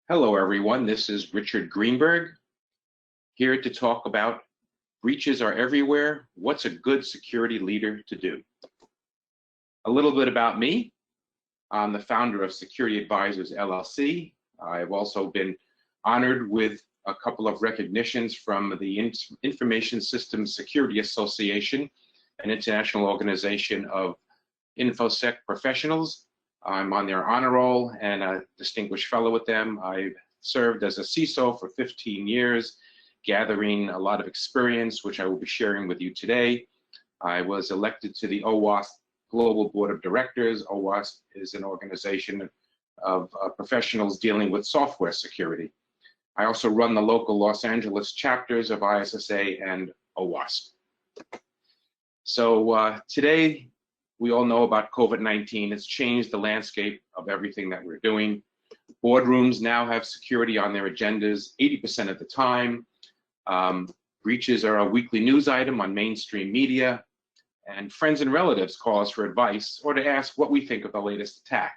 Hello, everyone. This is Richard Greenberg here to talk about breaches are everywhere. What's a good security leader to do? A little bit about me. I'm the founder of Security Advisors, LLC. I've also been honored with a couple of recognitions from the Information Systems Security Association, an international organization of InfoSec professionals. I'm on their honor roll and a distinguished fellow with them. I've served as a CISO for 15 years, gathering a lot of experience, which I will be sharing with you today. I was elected to the OWASP Global Board of Directors. OWASP is an organization of professionals dealing with software security. I also run the local Los Angeles chapters of ISSA and OWASP. So today, we all know about COVID-19. It's changed the landscape of everything that we're doing. Boardrooms now have security on their agendas 80% of the time. Breaches are a weekly news item on mainstream media, and friends and relatives call us for advice or to ask what we think of the latest attack.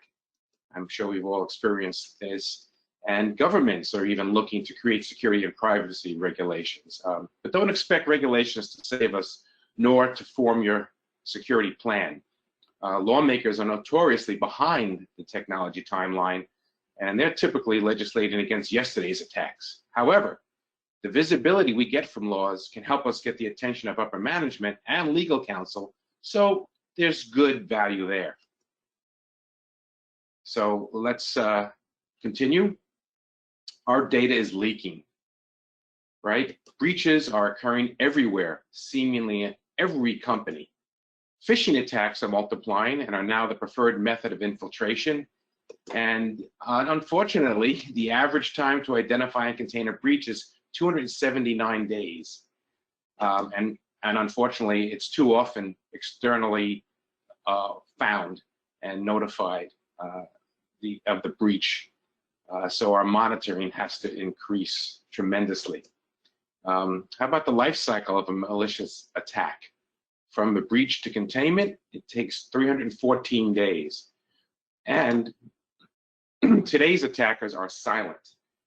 I'm sure we've all experienced this. And governments are even looking to create security and privacy regulations. But don't expect regulations to save us, nor to form your security plan. Lawmakers are notoriously behind the technology timeline, and they're typically legislating against yesterday's attacks. However, the visibility we get from laws can help us get the attention of upper management and legal counsel, so there's good value there. So let's continue. Our data is leaking, right? Breaches are occurring everywhere, seemingly in every company. Phishing attacks are multiplying and are now the preferred method of infiltration. And unfortunately, the average time to identify and contain a breach is 279 days. And unfortunately, it's too often externally found and notified of the breach. So our monitoring has to increase tremendously. How about the life cycle of a malicious attack? From the breach to containment, it takes 314 days. And today's attackers are silent.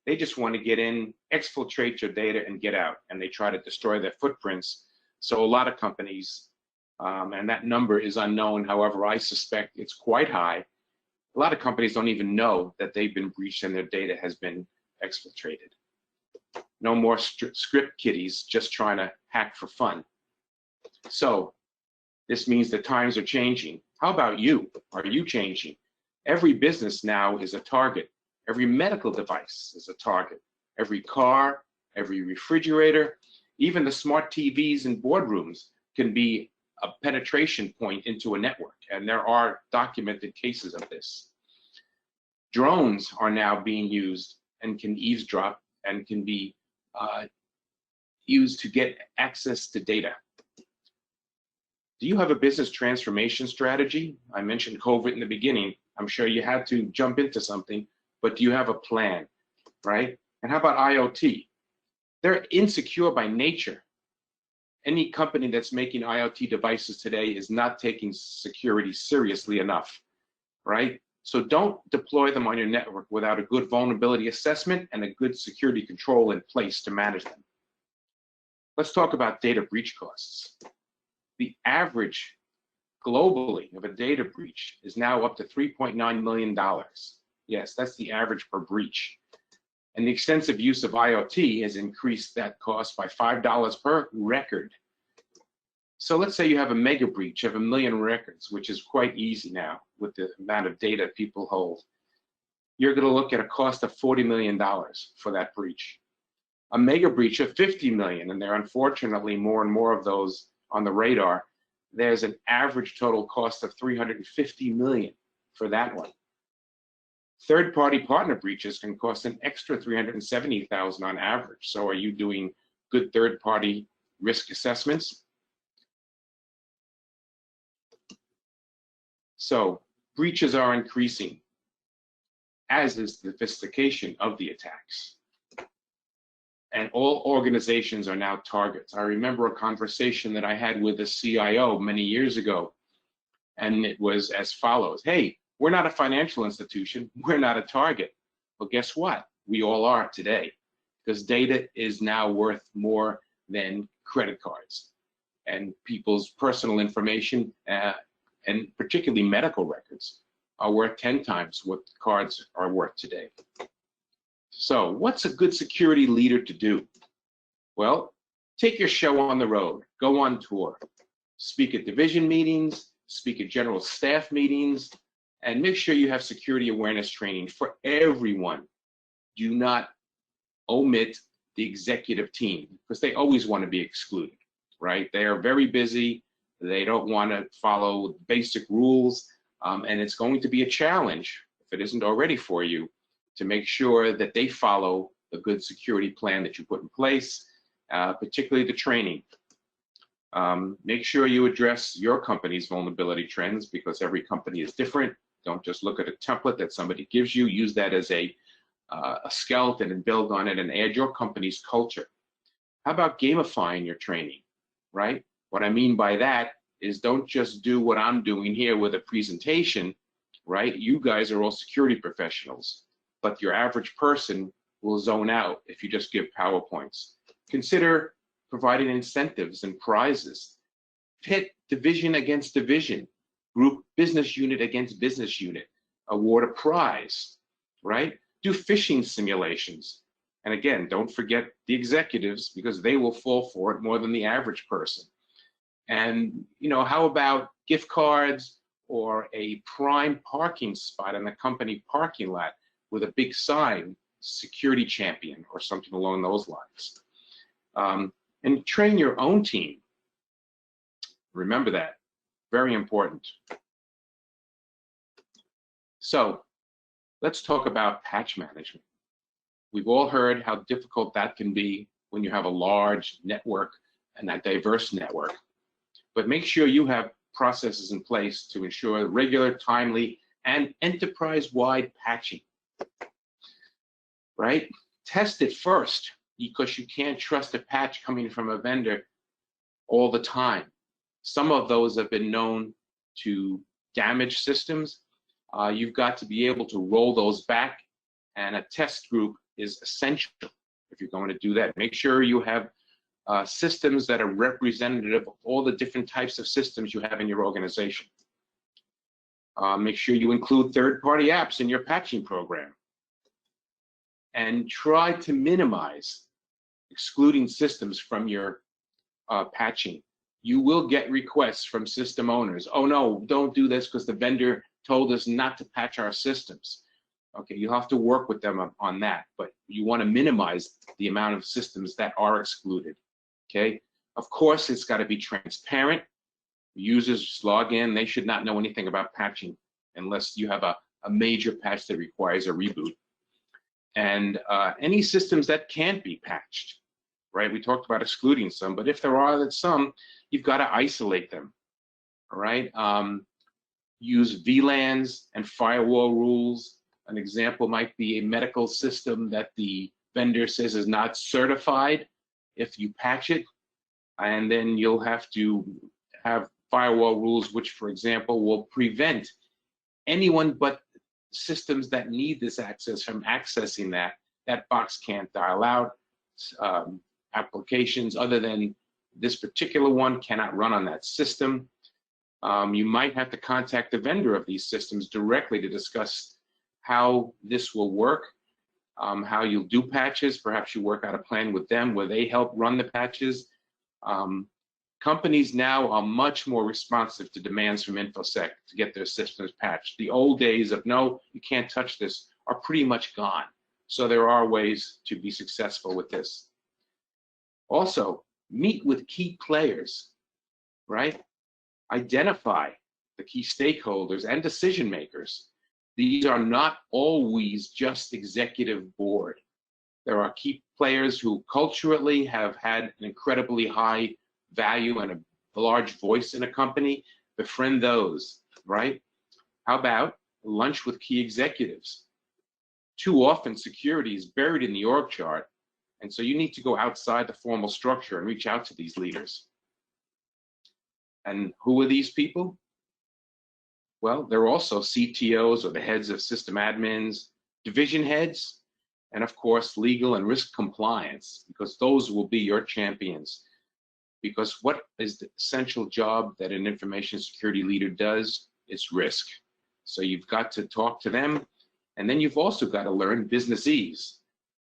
They just want to get in, exfiltrate your data, and get out. And they try to destroy their footprints. So a lot of companies, and that number is unknown, however, I suspect it's quite high. A lot of companies don't even know that they've been breached and their data has been exfiltrated. No more script kiddies just trying to hack for fun. So this means that times are changing. How about you? Are you changing? Every business now is a target. Every medical device is a target. Every car, every refrigerator, even the smart TVs in boardrooms can be a penetration point into a network. And there are documented cases of this. Drones are now being used and can eavesdrop and can be used to get access to data. Do you have a business transformation strategy? I mentioned COVID in the beginning. I'm sure you had to jump into something, but do you have a plan, right? And how about IoT? They're insecure by nature. Any company that's making IoT devices today is not taking security seriously enough, right? So don't deploy them on your network without a good vulnerability assessment and a good security control in place to manage them. Let's talk about data breach costs. The average globally of a data breach is now up to $3.9 million. Yes, that's the average per breach. And the extensive use of IoT has increased that cost by $5 per record. So let's say you have a mega breach of 1 million records, which is quite easy now with the amount of data people hold. You're going to look at a cost of $40 million for that breach. A mega breach of 50 million, and there are unfortunately more and more of those on the radar. There's an average total cost of 350 million for that one. Third-party partner breaches can cost an extra 370,000 on average. So are you doing good third-party risk assessments? So breaches are increasing, as is the sophistication of the attacks. And all organizations are now targets. I remember a conversation that I had with a CIO many years ago, and it was as follows. Hey, we're not a financial institution. We're not a target. Well, guess what? we all are today, because data is now worth more than credit cards, and people's personal information, and particularly medical records, are worth 10 times what cards are worth today. So what's a good security leader to do? Well, take your show on the road, go on tour, speak at division meetings, speak at general staff meetings, and make sure you have security awareness training for everyone. Do not omit the executive team, because they always want to be excluded, right? They are very busy. They don't want to follow basic rules, and it's going to be a challenge, if it isn't already for you, to make sure that they follow the good security plan that you put in place, particularly the training. Make sure you address your company's vulnerability trends, because every company is different. Don't just look at a template that somebody gives you. Use that as a skeleton and build on it and add your company's culture. How about gamifying your training, right? What I mean by that is, don't just do what I'm doing here with a presentation, right? You guys are all security professionals, but your average person will zone out if you just give PowerPoints. Consider providing incentives and prizes. Pit division against division, group business unit against business unit, award a prize, right? Do phishing simulations. And again, don't forget the executives, because they will fall for it more than the average person. And, you know, how about gift cards or a prime parking spot in the company parking lot with a big sign, security champion, or something along those lines. And train your own team. Remember that, very important. So let's talk about patch management. We've all heard how difficult that can be when you have a large network and a diverse network. But make sure you have processes in place to ensure regular, timely, and enterprise-wide patching, right? Test it first, because you can't trust a patch coming from a vendor all the time. Some of those have been known to damage systems. You've got to be able to roll those back, and a test group is essential if you're going to do that. Make sure you have systems that are representative of all the different types of systems you have in your organization. Make sure you include third-party apps in your patching program. And try to minimize excluding systems from your patching. You will get requests from system owners. Oh no, don't do this because the vendor told us not to patch our systems. Okay, you have to work with them on that, but you want to minimize the amount of systems that are excluded. Okay, of course, it's got to be transparent. Users log in, they should not know anything about patching unless you have a major patch that requires a reboot. And any systems that can't be patched, right? We talked about excluding some, but if there are some, you've got to isolate them, all right? Use VLANs and firewall rules. An example might be a medical system that the vendor says is not certified. If you patch it, and then you'll have to have firewall rules, which, for example, will prevent anyone but systems that need this access from accessing that. That box can't dial out. Applications other than this particular one cannot run on that system. You might have to contact the vendor of these systems directly to discuss how this will work, how you'll do patches. Perhaps you work out a plan with them where they help run the patches. Companies now are much more responsive to demands from InfoSec to get their systems patched. The old days of, no, you can't touch this, are pretty much gone. So there are ways to be successful with this. Also, meet with key players, right? Identify the key stakeholders and decision makers. These are not always just executive board. There are key players who culturally have had an incredibly high value and a large voice in a company. Befriend those, right? How about lunch with key executives? Too often security is buried in the org chart, and so you need to go outside the formal structure and reach out to these leaders. And who are these people? Well, they're also CTOs or the heads of system admins, division heads. And of course, legal and risk compliance, because those will be your champions. Because what is the essential job that an information security leader does? It's risk. So you've got to talk to them, and then you've also got to learn businessese,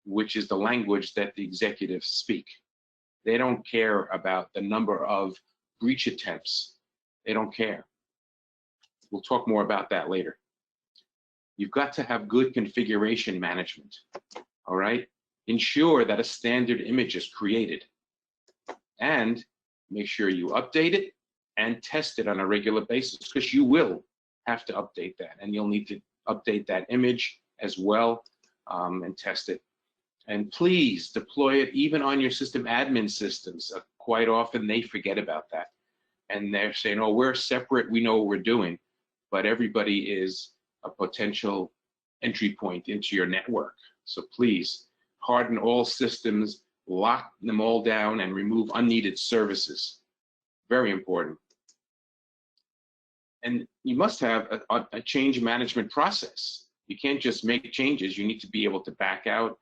which is the language that the executives speak. They don't care about the number of breach attempts. They don't care. We'll talk more about that later. You've got to have good configuration management, all right? Ensure that a standard image is created, and make sure you update it and test it on a regular basis, because you will have to update that, and you'll need to update that image as well and test it. And please deploy it even on your system admin systems. Quite often they forget about that, and they're saying, oh, we're separate, we know what we're doing, but everybody is a potential entry point into your network. So please harden all systems, lock them all down, and remove unneeded services. Very important. And you must have a change management process. You can't just make changes. You need to be able to back out.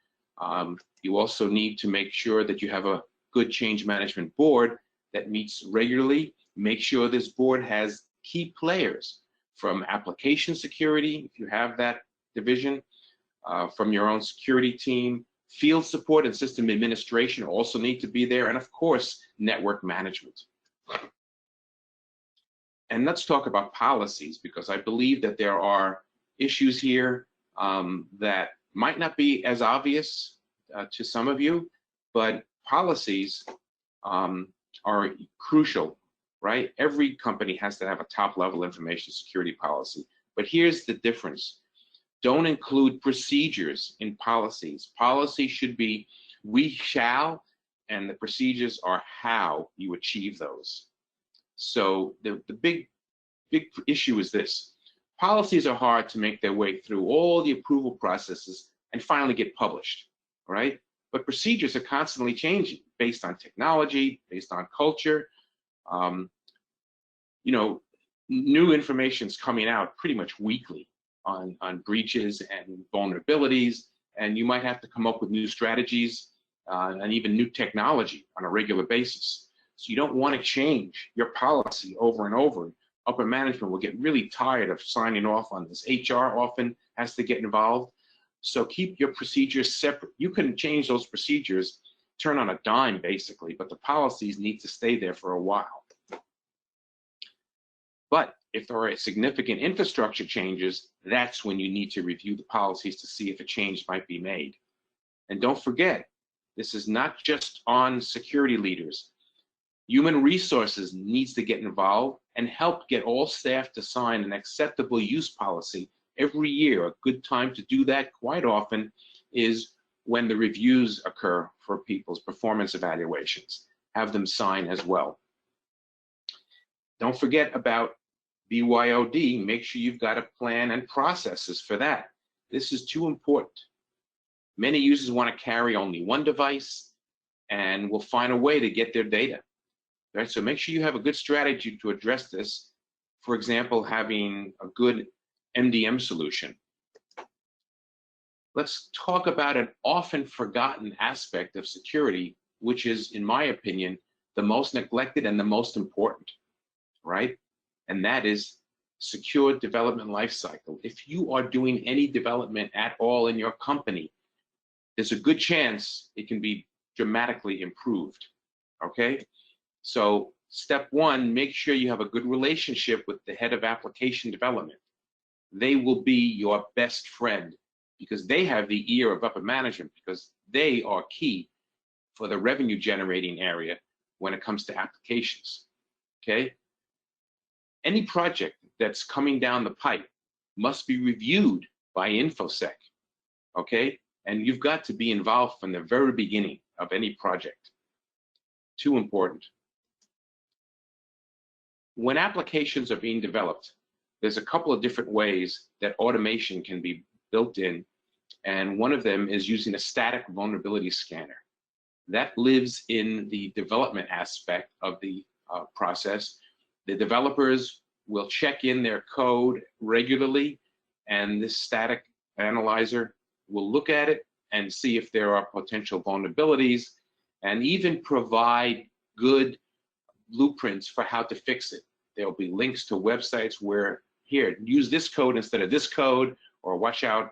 You also need to make sure that you have a good change management board that meets regularly. Make sure this board has key players from application security, if you have that division, from your own security team. Field support and system administration also need to be there, and of course, network management. And let's talk about policies, because I believe that there are issues here that might not be as obvious to some of you, but policies are crucial, right? Every company has to have a top-level information security policy, but here's the difference. Don't include procedures in policies. Policy should be we shall, and the procedures are how you achieve those. So the big issue is this. Policies are hard to make their way through all the approval processes and finally get published, right? But procedures are constantly changing based on technology, based on culture. You know, new information is coming out pretty much weekly on breaches and vulnerabilities, and you might have to come up with new strategies and even new technology on a regular basis. So you don't want to change your policy over and over. Upper management will get really tired of signing off on this. HR often has to get involved. So keep your procedures separate. You can change those procedures, turn on a dime basically, but the policies need to stay there for a while. But if there are significant infrastructure changes, that's when you need to review the policies to see if a change might be made. And don't forget, this is not just on security leaders. Human resources needs to get involved and help get all staff to sign an acceptable use policy every year. A good time to do that quite often is when the reviews occur for people's performance evaluations. Have them sign as well. Don't forget about BYOD. Make sure you've got a plan and processes for that. This is too important. Many users want to carry only one device and will find a way to get their data. Right? So make sure you have a good strategy to address this. For example, having a good MDM solution. Let's talk about an often forgotten aspect of security, which is, in my opinion, the most neglected and the most important, right? And that is secure development lifecycle. If you are doing any development at all in your company, there's a good chance it can be dramatically improved, okay? So step one, make sure you have a good relationship with the head of application development. They will be your best friend because they have the ear of upper management, because they are key for the revenue generating area when it comes to applications, okay? Any project that's coming down the pipe must be reviewed by InfoSec, okay? And you've got to be involved from the very beginning of any project. Too important. When applications are being developed, there's a couple of different ways that automation can be built in, and one of them is using a static vulnerability scanner. That lives in the development aspect of the process. The developers will check in their code regularly, and this static analyzer will look at it and see if there are potential vulnerabilities, and even provide good blueprints for how to fix it. There'll be links to websites where, here, use this code instead of this code, or watch out,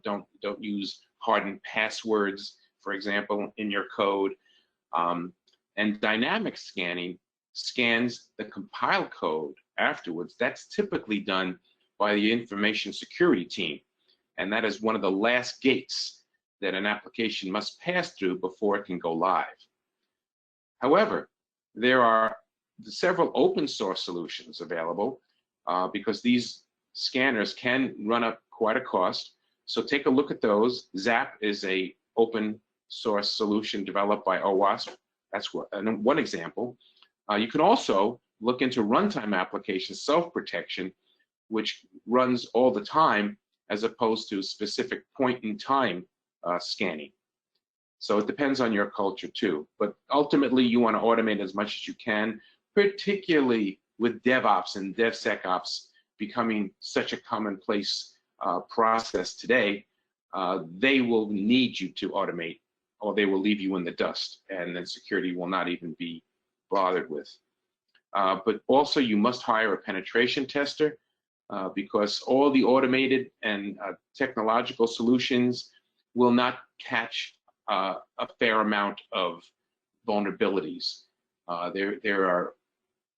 don't use hardened passwords, for example, in your code. And dynamic scanning scans the compiled code afterwards. That's typically done by the information security team. And that is one of the last gates that an application must pass through before it can go live. However, there are several open source solutions available because these scanners can run up quite a cost. So take a look at those. ZAP is a open source solution developed by OWASP. That's one example. You can also look into runtime application self-protection, which runs all the time as opposed to specific point-in-time scanning. So it depends on your culture too. But ultimately, you want to automate as much as you can, particularly with DevOps and DevSecOps becoming such a commonplace process today. They will need you to automate, or they will leave you in the dust, and then security will not even be bothered with. But also, you must hire a penetration tester because all the automated and technological solutions will not catch a fair amount of vulnerabilities. There are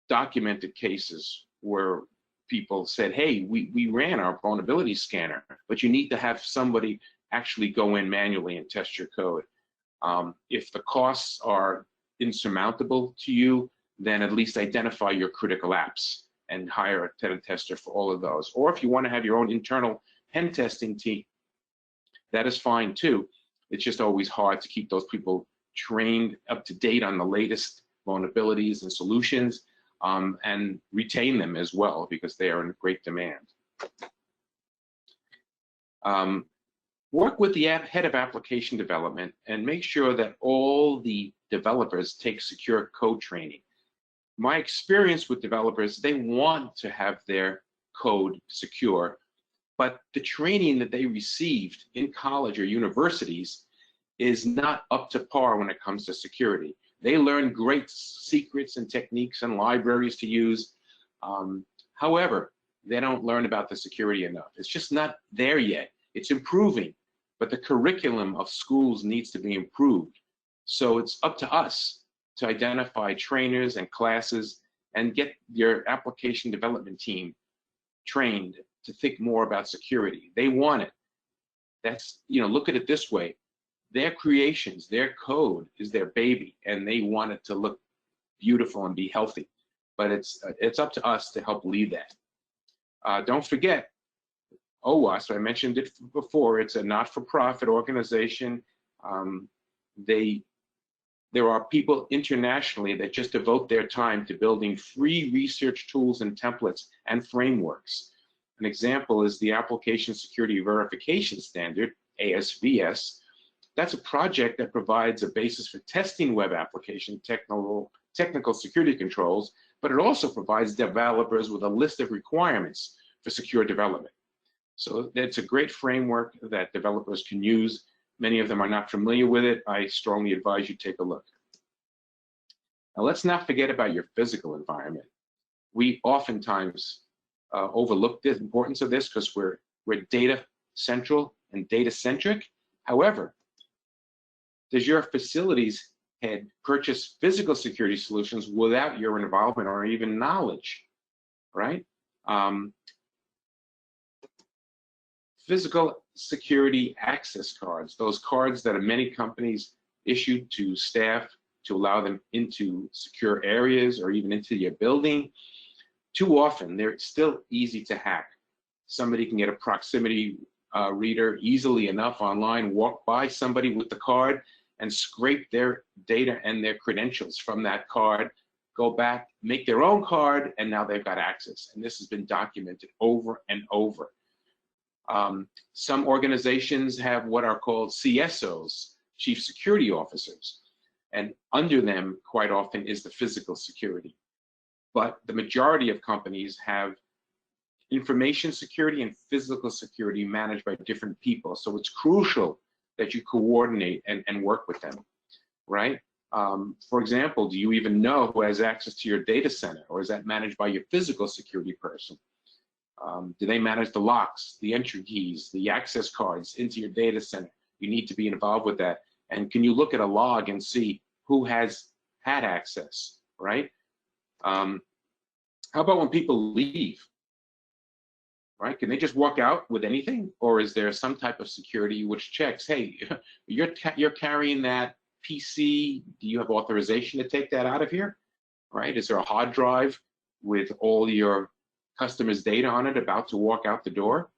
documented cases where people said, hey, we ran our vulnerability scanner, but you need to have somebody actually go in manually and test your code. If the costs are insurmountable to you, then at least identify your critical apps and hire a pen tester for all of those. Or if you want to have your own internal pen testing team, that is fine too. It's just always hard to keep those people trained up to date on the latest vulnerabilities and solutions, and retain them as well because they are in great demand. Work with the head of application development and make sure that all the developers take secure code training. My experience with developers, they want to have their code secure, but the training that they received in college or universities is not up to par when it comes to security. They learn great secrets and techniques and libraries to use. However, they don't learn about the security enough. It's just not there yet. It's improving, but the curriculum of schools needs to be improved. So it's up to us to identify trainers and classes and get your application development team trained to think more about security. They want it. That's, look at it this way. Their creations, their code is their baby, and they want it to look beautiful and be healthy. But it's up to us to help lead that. Don't forget, OWASP, I mentioned it before, it's a not-for-profit organization. There are people internationally that just devote their time to building free research tools and templates and frameworks. An example is the Application Security Verification Standard, ASVS. That's a project that provides a basis for testing web application technical security controls, but it also provides developers with a list of requirements for secure development. So it's a great framework that developers can use. Many of them are not familiar with it. I strongly advise you take a look. Now let's not forget about your physical environment. We oftentimes overlook the importance of this because we're data central and data centric. However, does your facilities head purchase physical security solutions without your involvement or even knowledge, right? Physical security access cards, those cards that many companies issued to staff to allow them into secure areas or even into your building. Too often, they're still easy to hack. Somebody can get a proximity reader easily enough online, walk by somebody with the card and scrape their data and their credentials from that card, go back, make their own card, and now they've got access. And this has been documented over and over. Some organizations have what are called CISOs, Chief Security Officers, and under them quite often is the physical security. But the majority of companies have information security and physical security managed by different people. So it's crucial that you coordinate and work with them, right? For example, do you even know who has access to your data center, or is that managed by your physical security person? Do they manage the locks, the entry keys, the access cards into your data center? You need to be involved with that. And can you look at a log and see who has had access, right? How about when people leave, right? Can they just walk out with anything? Or is there some type of security which checks, hey, you're carrying that PC, do you have authorization to take that out of here, right? Is there a hard drive with all your customers' data on it about to walk out the door?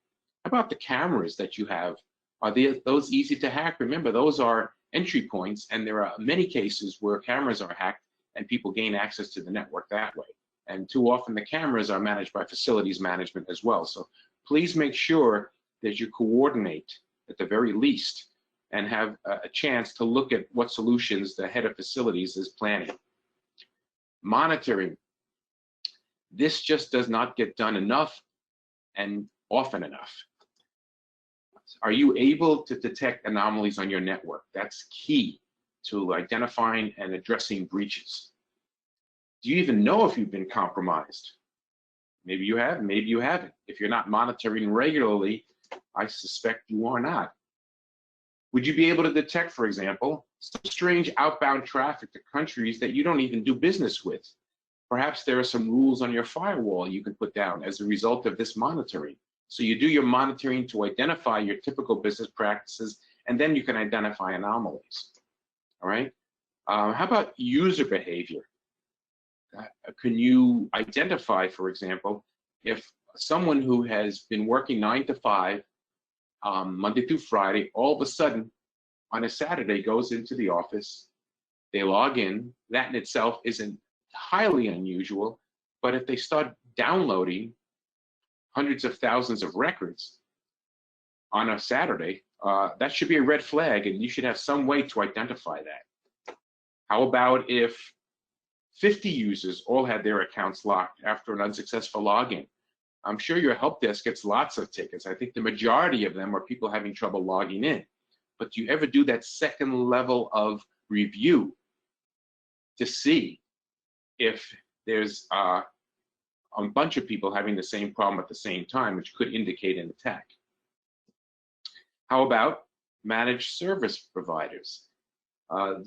How about the cameras that you have? Are those easy to hack? Remember, those are entry points, and there are many cases where cameras are hacked and people gain access to the network that way. And too often the cameras are managed by facilities management as well. So please make sure that you coordinate at the very least and have a chance to look at what solutions the head of facilities is planning. Monitoring. This just does not get done enough and often enough. Are you able to detect anomalies on your network? That's key to identifying and addressing breaches. Do you even know if you've been compromised? Maybe you have, maybe you haven't. If you're not monitoring regularly, I suspect you are not. Would you be able to detect, for example, some strange outbound traffic to countries that you don't even do business with? Perhaps there are some rules on your firewall you can put down as a result of this monitoring. So you do your monitoring to identify your typical business practices, and then you can identify anomalies, all right? How about user behavior? Can you identify, for example, if someone who has been working 9 to 5, Monday through Friday, all of a sudden on a Saturday goes into the office, they log in, that in itself isn't highly unusual, but if they start downloading hundreds of thousands of records on a Saturday, that should be a red flag, and you should have some way to identify that. How about if 50 users all had their accounts locked after an unsuccessful login? I'm sure your help desk gets lots of tickets. I think the majority of them are people having trouble logging in. But do you ever do that second level of review to see if there's a bunch of people having the same problem at the same time, which could indicate an attack? How about managed service providers?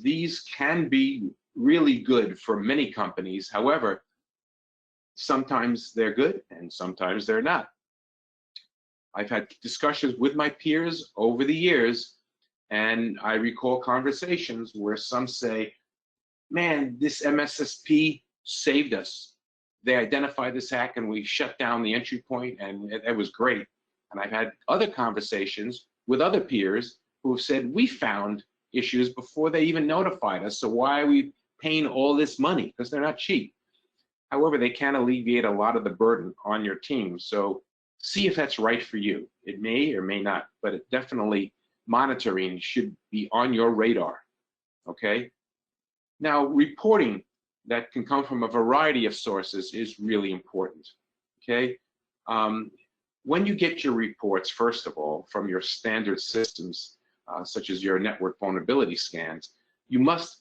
These can be really good for many companies. However, sometimes they're good and sometimes they're not. I've had discussions with my peers over the years, and I recall conversations where some say, man, this MSSP saved us. They identified this hack and we shut down the entry point, and it was great. And I've had other conversations with other peers who have said, we found issues before they even notified us, so why are we paying all this money? Because they're not cheap. However, they can alleviate a lot of the burden on your team. So see if that's right for you. It may or may not, but it definitely, monitoring should be on your radar, okay? Now, reporting that can come from a variety of sources is really important, okay? When you get your reports, first of all, from your standard systems, such as your network vulnerability scans, you must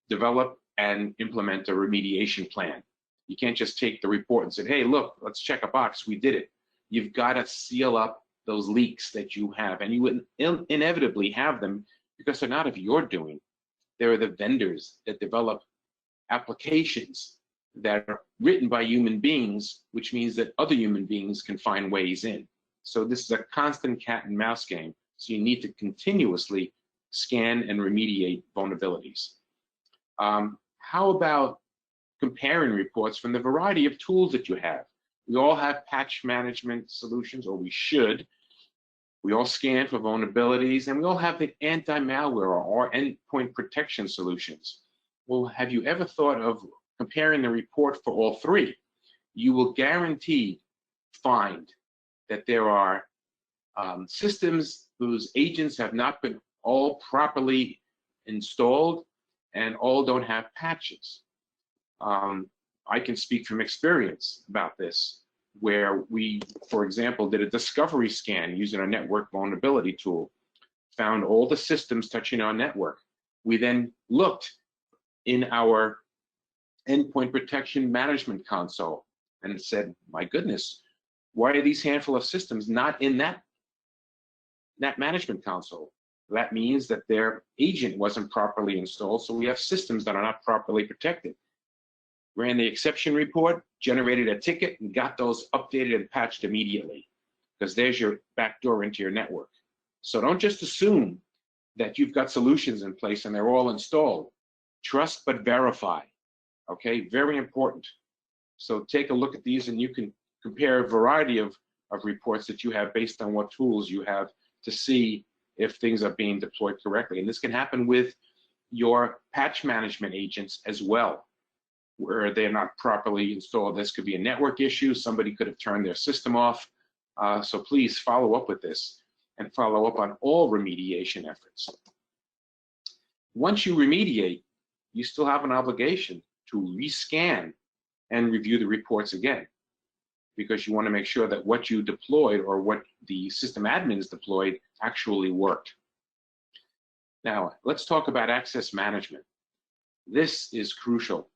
develop and implement a remediation plan. You can't just take the report and say, hey, look, let's check a box, we did it. You've got to seal up those leaks that you have, and you would inevitably have them because they're not of your doing. They're the vendors that develop applications that are written by human beings, which means that other human beings can find ways in. So this is a constant cat and mouse game. So you need to continuously scan and remediate vulnerabilities. How about comparing reports from the variety of tools that you have? We all have patch management solutions, or we should. We all scan for vulnerabilities, and we all have the anti-malware or endpoint protection solutions. Well, have you ever thought of comparing the report for all three? You will guaranteed find that there are systems whose agents have not been all properly installed and all don't have patches. I can speak from experience about this, where we, for example, did a discovery scan using a network vulnerability tool, found all the systems touching our network. We then looked in our endpoint protection management console and said, my goodness, why are these handful of systems not in that management console? That means that their agent wasn't properly installed, so we have systems that are not properly protected. Ran the exception report, generated a ticket, and got those updated and patched immediately, because there's your backdoor into your network. So don't just assume that you've got solutions in place and they're all installed. Trust but verify, okay? Very important. So take a look at these and you can compare a variety of reports that you have based on what tools you have to see if things are being deployed correctly. And this can happen with your patch management agents as well, where they're not properly installed. This could be a network issue. Somebody could have turned their system off. So please follow up with this and follow up on all remediation efforts. Once you remediate, you still have an obligation to rescan and review the reports again, because you want to make sure that what you deployed or what the system admins deployed actually worked. Now, let's talk about access management. This is crucial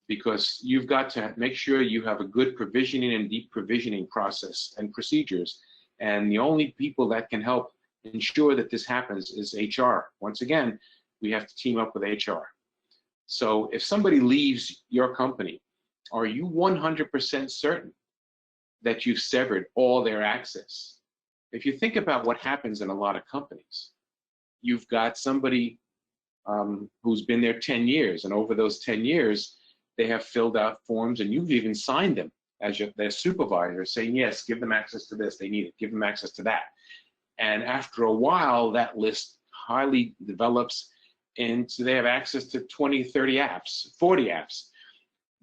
because you've got to make sure you have a good provisioning and deprovisioning process and procedures. And the only people that can help ensure that this happens is HR. Once again, we have to team up with HR. So if somebody leaves your company, are you 100% certain that you've severed all their access? If you think about what happens in a lot of companies, you've got somebody who's been there 10 years, and over those 10 years, they have filled out forms, and you've even signed them as their supervisor, saying, yes, give them access to this, they need it, give them access to that. And after a while, that list highly develops, and so they have access to 20, 30 apps, 40 apps.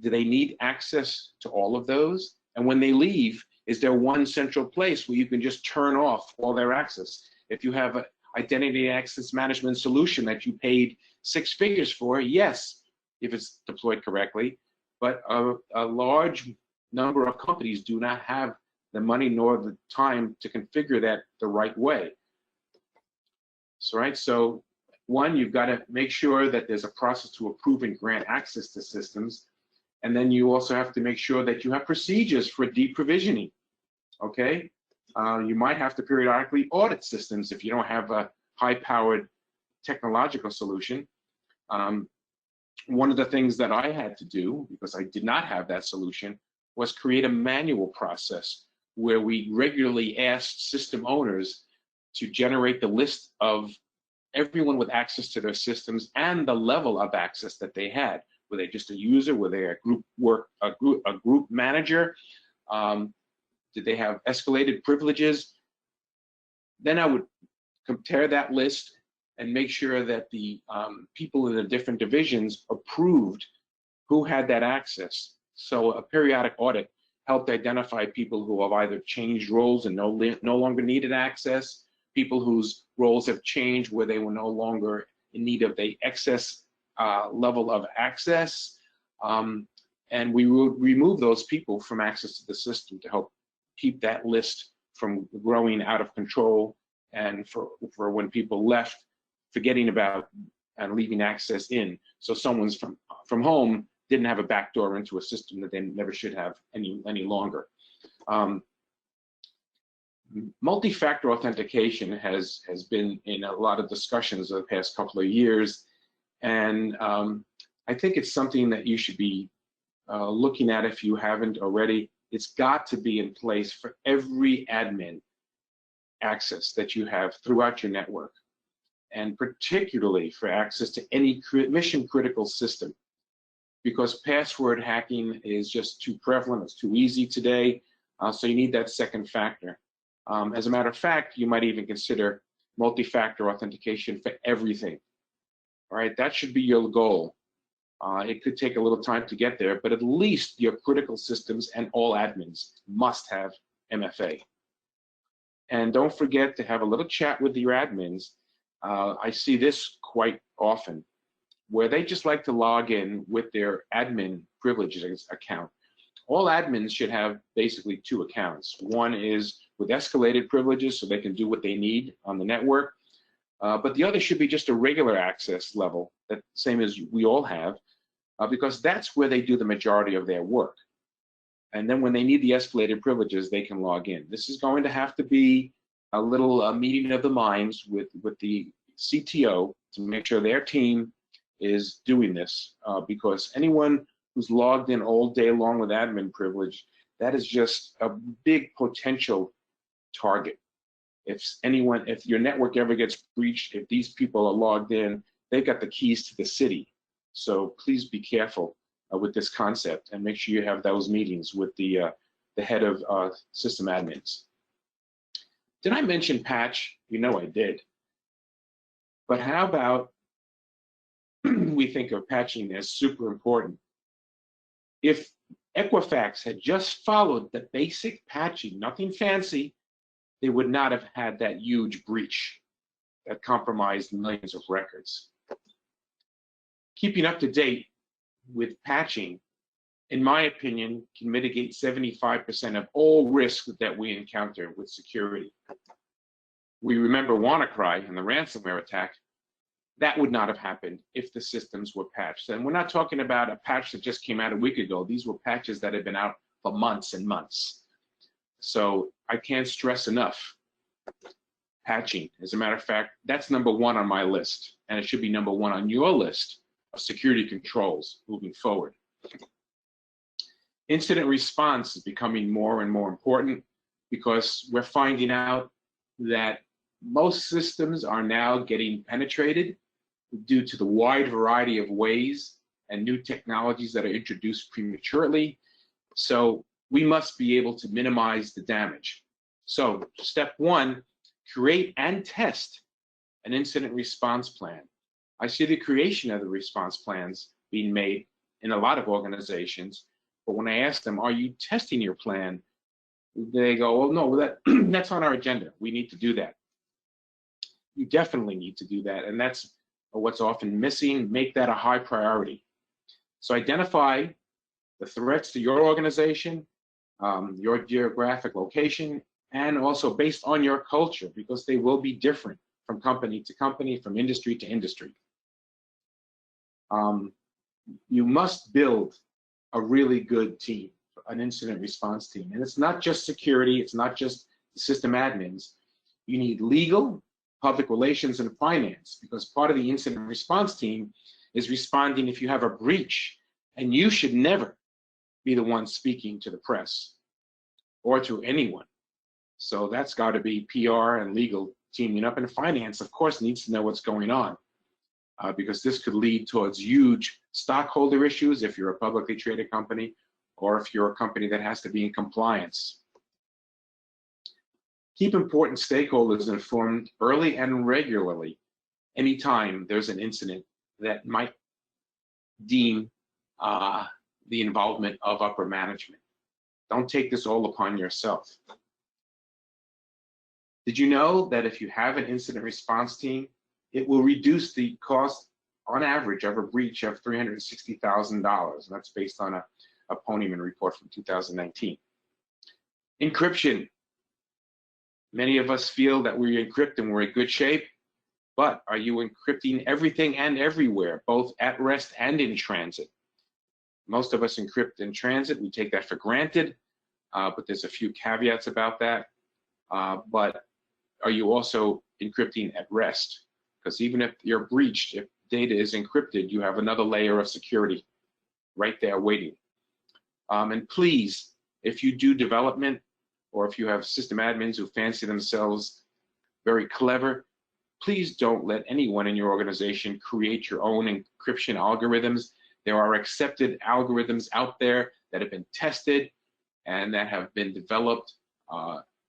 Do they need access to all of those? And when they leave, is there one central place where you can just turn off all their access? If you have an identity access management solution that you paid 6 figures for, yes, if it's deployed correctly, but a large number of companies do not have the money nor the time to configure that the right way. So, right, so one, you've got to make sure that there's a process to approve and grant access to systems. And then you also have to make sure that you have procedures for deprovisioning, okay? You might have to periodically audit systems if you don't have a high-powered technological solution. One of the things that I had to do, because I did not have that solution, was create a manual process where we regularly asked system owners to generate the list of everyone with access to their systems and the level of access that they had. Were they just a user? Were they a group manager? Did they have escalated privileges? Then I would compare that list and make sure that the people in the different divisions approved who had that access. So a periodic audit helped identify people who have either changed roles and no longer needed access, people whose roles have changed where they were no longer in need of the excess level of access, and we would remove those people from access to the system to help keep that list from growing out of control, and for when people left, forgetting about and leaving access in. So someone's from home didn't have a backdoor into a system that they never should have any longer. Multi-factor authentication has been in a lot of discussions over the past couple of years, and I think it's something that you should be looking at if you haven't already. It's got to be in place for every admin access that you have throughout your network, and particularly for access to any mission-critical system, because password hacking is just too prevalent, it's too easy today, so you need that second factor. As a matter of fact, you might even consider multi-factor authentication for everything. All right, that should be your goal. It could take a little time to get there, but at least your critical systems and all admins must have MFA. And don't forget to have a little chat with your admins. I see this quite often, where they just like to log in with their admin privileges account. All admins should have basically 2 accounts. One is with escalated privileges, so they can do what they need on the network. but the other should be just a regular access level, that same as we all have, because that's where they do the majority of their work. And then when they need the escalated privileges, they can log in. This is going to have to be a little meeting of the minds with the CTO to make sure their team is doing this, because anyone who's logged in all day long with admin privilege, that is just a big potential target. If your network ever gets breached, if these people are logged in, they've got the keys to the city. So please be careful with this concept and make sure you have those meetings with the head of system admins. Did I mention patch? You know I did. But how about we think of patching as super important? If Equifax had just followed the basic patching, nothing fancy, they would not have had that huge breach that compromised millions of records. Keeping up to date with patching, in my opinion, can mitigate 75% of all risks that we encounter with security. We remember WannaCry and the ransomware attack. That would not have happened if the systems were patched. And we're not talking about a patch that just came out a week ago. These were patches that had been out for months and months. So I can't stress enough patching. As a matter of fact, that's #1 on my list, and it should be #1 on your list of security controls moving forward. Incident response is becoming more and more important because we're finding out that most systems are now getting penetrated due to the wide variety of ways and new technologies that are introduced prematurely. So we must be able to minimize the damage. So step 1, create and test an incident response plan. I see the creation of the response plans being made in a lot of organizations, but when I ask them, are you testing your plan? They go, well, no, that's on our agenda. We need to do that. You definitely need to do that, and that's what's often missing. Make that a high priority. So identify the threats to your organization, your geographic location, and also based on your culture, because they will be different from company to company, from industry to industry. You must build a really good team, an incident response team. And it's not just security, it's not just the system admins. You need legal, public relations, and finance, because part of the incident response team is responding if you have a breach, and you should never be the one speaking to the press or to anyone. So that's got to be PR and legal teaming up, and finance, of course, needs to know what's going on, because this could lead towards huge stockholder issues if you're a publicly traded company, or if you're a company that has to be in compliance. Keep important stakeholders informed early and regularly anytime there's an incident that might deem the involvement of upper management. Don't take this all upon yourself. Did you know that if you have an incident response team, it will reduce the cost on average of a breach of $360,000? And that's based on a Ponyman report from 2019. Encryption. Many of us feel that we encrypt and we're in good shape, but are you encrypting everything and everywhere, both at rest and in transit? Most of us encrypt in transit. We take that for granted, but there's a few caveats about that. But are you also encrypting at rest? Because even if you're breached, if data is encrypted, you have another layer of security right there waiting. And please, if you do development, or if you have system admins who fancy themselves very clever, please don't let anyone in your organization create your own encryption algorithms. There are accepted algorithms out there that have been tested and that have been developed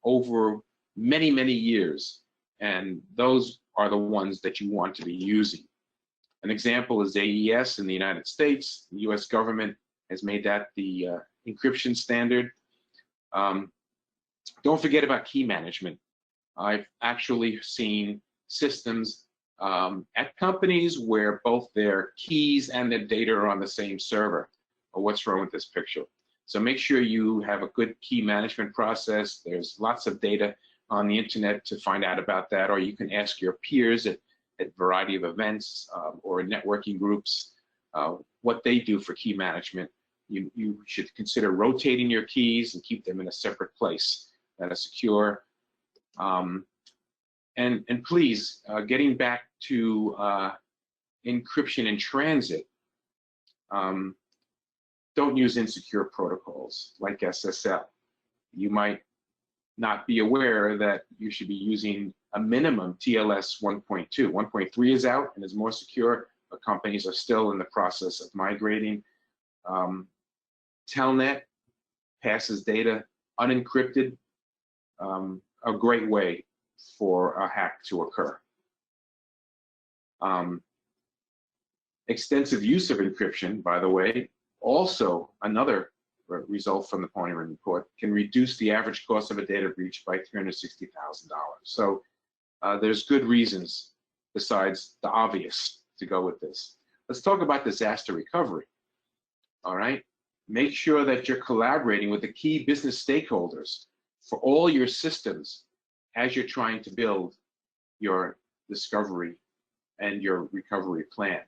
over many, many years. And those are the ones that you want to be using. An example is AES in the United States. The US government has made that the encryption standard. Don't forget about key management. I've actually seen systems at companies where both their keys and their data are on the same server. Or what's wrong with this picture? So make sure you have a good key management process. There's lots of data on the internet to find out about that, or you can ask your peers at at a variety of events or networking groups, what they do for key management. You should consider rotating your keys and keep them in a separate place that is secure. And please, getting back to encryption in transit, don't use insecure protocols like SSL. You might not be aware that you should be using a minimum TLS 1.2. 1.3 is out and is more secure, but companies are still in the process of migrating. Telnet passes data unencrypted, a great way for a hack to occur. Extensive use of encryption, by the way, also another result from the Ponyman report, can reduce the average cost of a data breach by $360,000. So there's good reasons besides the obvious to go with this. Let's talk about disaster recovery. All right, make sure that you're collaborating with the key business stakeholders for all your systems as you're trying to build your discovery and your recovery plan.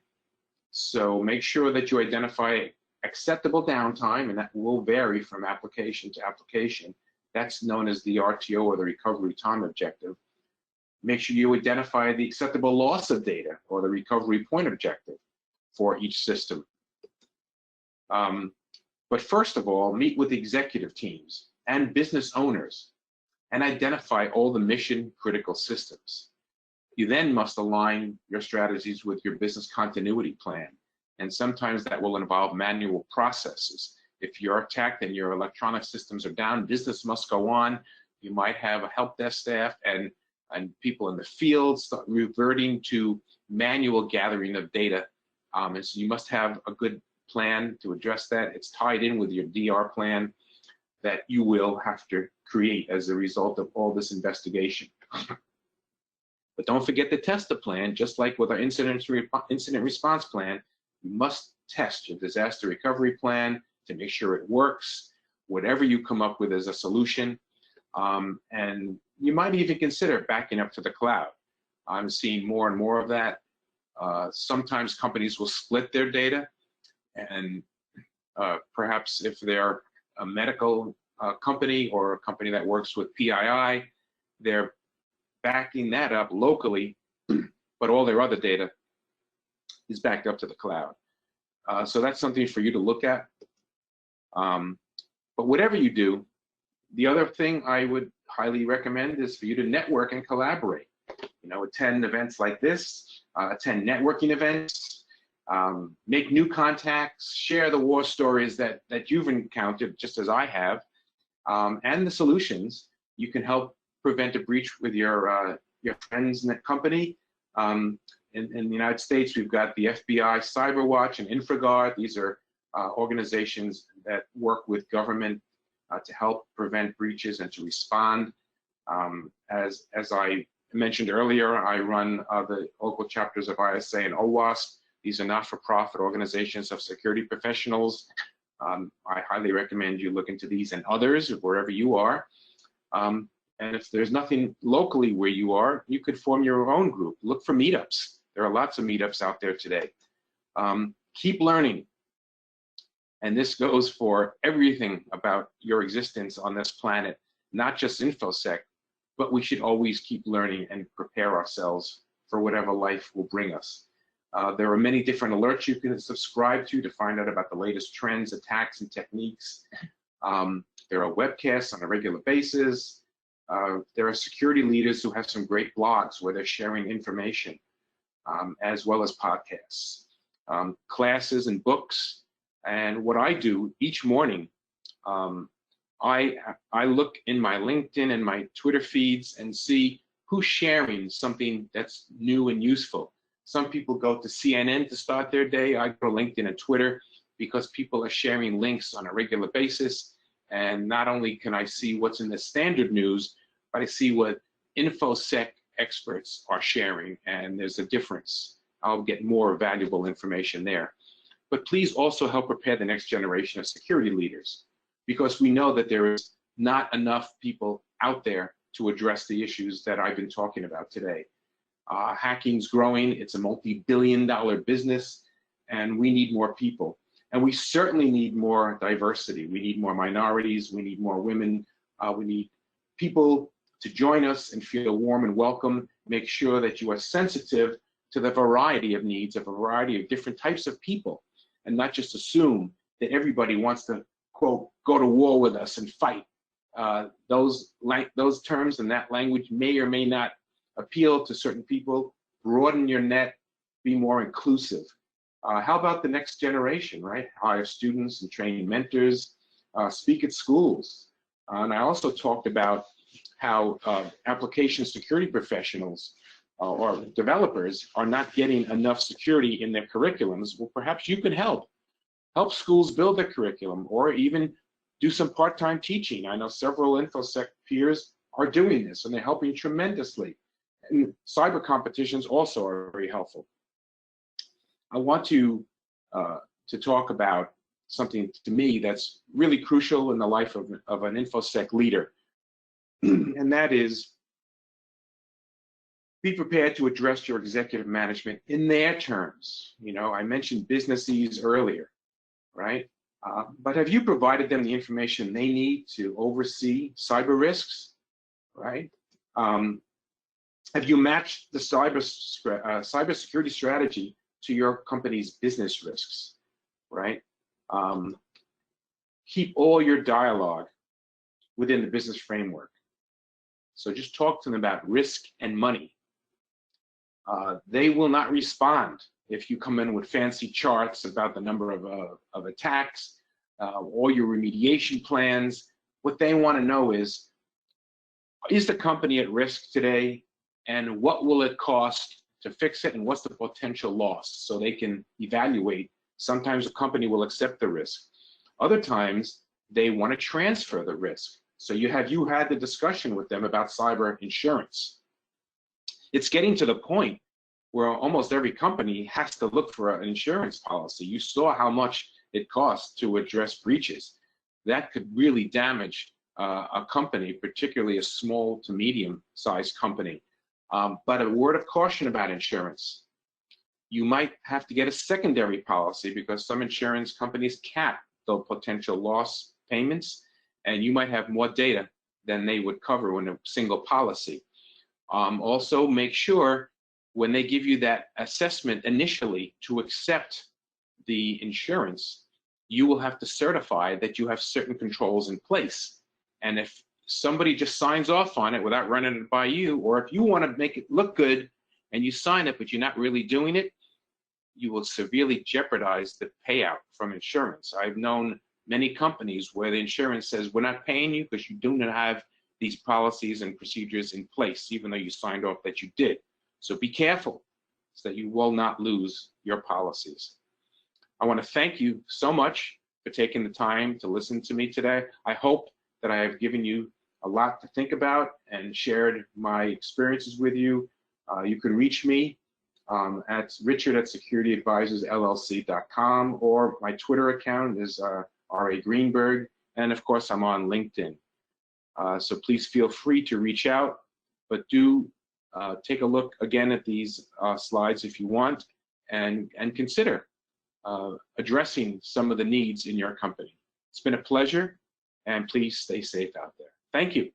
So make sure that you identify acceptable downtime, and that will vary from application to application. That's known as the RTO, or the recovery time objective. Make sure you identify the acceptable loss of data, or the recovery point objective for each system. But first of all, meet with executive teams and business owners and identify all the mission critical systems. You then must align your strategies with your business continuity plan. And sometimes that will involve manual processes. If you're attacked and your electronic systems are down, business must go on. You might have a help desk staff and people in the field start reverting to manual gathering of data. And so you must have a good plan to address that. It's tied in with your DR plan that you will have to create as a result of all this investigation. But don't forget to test the plan, just like with our incident response plan. You must test your disaster recovery plan to make sure it works, whatever you come up with as a solution. And you might even consider backing up to the cloud. I'm seeing more and more of that. Sometimes companies will split their data, and perhaps if they're a medical company or a company that works with PII, they're backing that up locally, but all their other data is backed up to the cloud. So that's something for you to look at. But whatever you do, the other thing I would highly recommend is for you to network and collaborate. You know, attend events like this, attend networking events, make new contacts, share the war stories that you've encountered, just as I have, and the solutions. You can help prevent a breach with your friends in the company. In the United States, we've got the FBI CyberWatch and InfraGard. These are organizations that work with government to help prevent breaches and to respond. As I mentioned earlier, I run the local chapters of ISA and OWASP. These are not-for-profit organizations of security professionals. I highly recommend you look into these and others wherever you are. And if there's nothing locally where you are, you could form your own group. Look for meetups. There are lots of meetups out there today. Keep learning. And this goes for everything about your existence on this planet, not just InfoSec, but we should always keep learning and prepare ourselves for whatever life will bring us. There are many different alerts you can subscribe to find out about the latest trends, attacks, and techniques. There are webcasts on a regular basis. There are security leaders who have some great blogs where they're sharing information, as well as podcasts, classes and books. And what I do each morning, I look in my LinkedIn and my Twitter feeds and see who's sharing something that's new and useful. Some people go to CNN to start their day. I go to LinkedIn and Twitter because people are sharing links on a regular basis. And not only can I see what's in the standard news, but I see what InfoSec experts are sharing, and there's a difference. I'll get more valuable information there. But please also help prepare the next generation of security leaders, because we know that there is not enough people out there to address the issues that I've been talking about today. Hacking's growing. It's a multi-billion-dollar business, and we need more people. And we certainly need more diversity. We need more minorities. We need more women. We need people to join us and feel warm and welcome. Make sure that you are sensitive to the variety of needs, a variety of different types of people, and not just assume that everybody wants to, quote, go to war with us and fight. Those terms and that language may or may not appeal to certain people. Broaden your net, be more inclusive. How about the next generation, right? Hire students and train mentors, speak at schools. And I also talked about how application security professionals or developers are not getting enough security in their curriculums. Well, perhaps you could help schools build their curriculum, or even do some part-time teaching. I know several InfoSec peers are doing this, and they're helping tremendously. And cyber competitions also are very helpful. I want to talk about something to me that's really crucial in the life of an InfoSec leader, and that is be prepared to address your executive management in their terms. You know, I mentioned businessese earlier, right? But have you provided them the information they need to oversee cyber risks, right? Have you matched the cybersecurity strategy to your company's business risks, right? Keep all your dialogue within the business framework. So just talk to them about risk and money. They will not respond if you come in with fancy charts about the number of attacks, or your remediation plans. What they want to know is the company at risk today, and what will it cost to fix it, and what's the potential loss, so they can evaluate. Sometimes a company will accept the risk. Other times, they want to transfer the risk. So you had the discussion with them about cyber insurance. It's getting to the point where almost every company has to look for an insurance policy. You saw how much it costs to address breaches. That could really damage a company, particularly a small to medium-sized company. But a word of caution about insurance. You might have to get a secondary policy because some insurance companies cap the potential loss payments, and you might have more data than they would cover in a single policy. Also, make sure when they give you that assessment initially to accept the insurance, you will have to certify that you have certain controls in place. And if somebody just signs off on it without running it by you, or if you want to make it look good and you sign it but you're not really doing it, you will severely jeopardize the payout from insurance. I've known many companies where the insurance says, we're not paying you because you do not have these policies and procedures in place, even though you signed off that you did. So be careful so that you will not lose your policies. I want to thank you so much for taking the time to listen to me today. I hope that I have given you a lot to think about and shared my experiences with you. You can reach me at richard@securityadvisorsllc.com, or my Twitter account is R.A. Greenberg, and of course I'm on LinkedIn. So please feel free to reach out, but do take a look again at these slides if you want, and consider addressing some of the needs in your company. It's been a pleasure, and please stay safe out there. Thank you.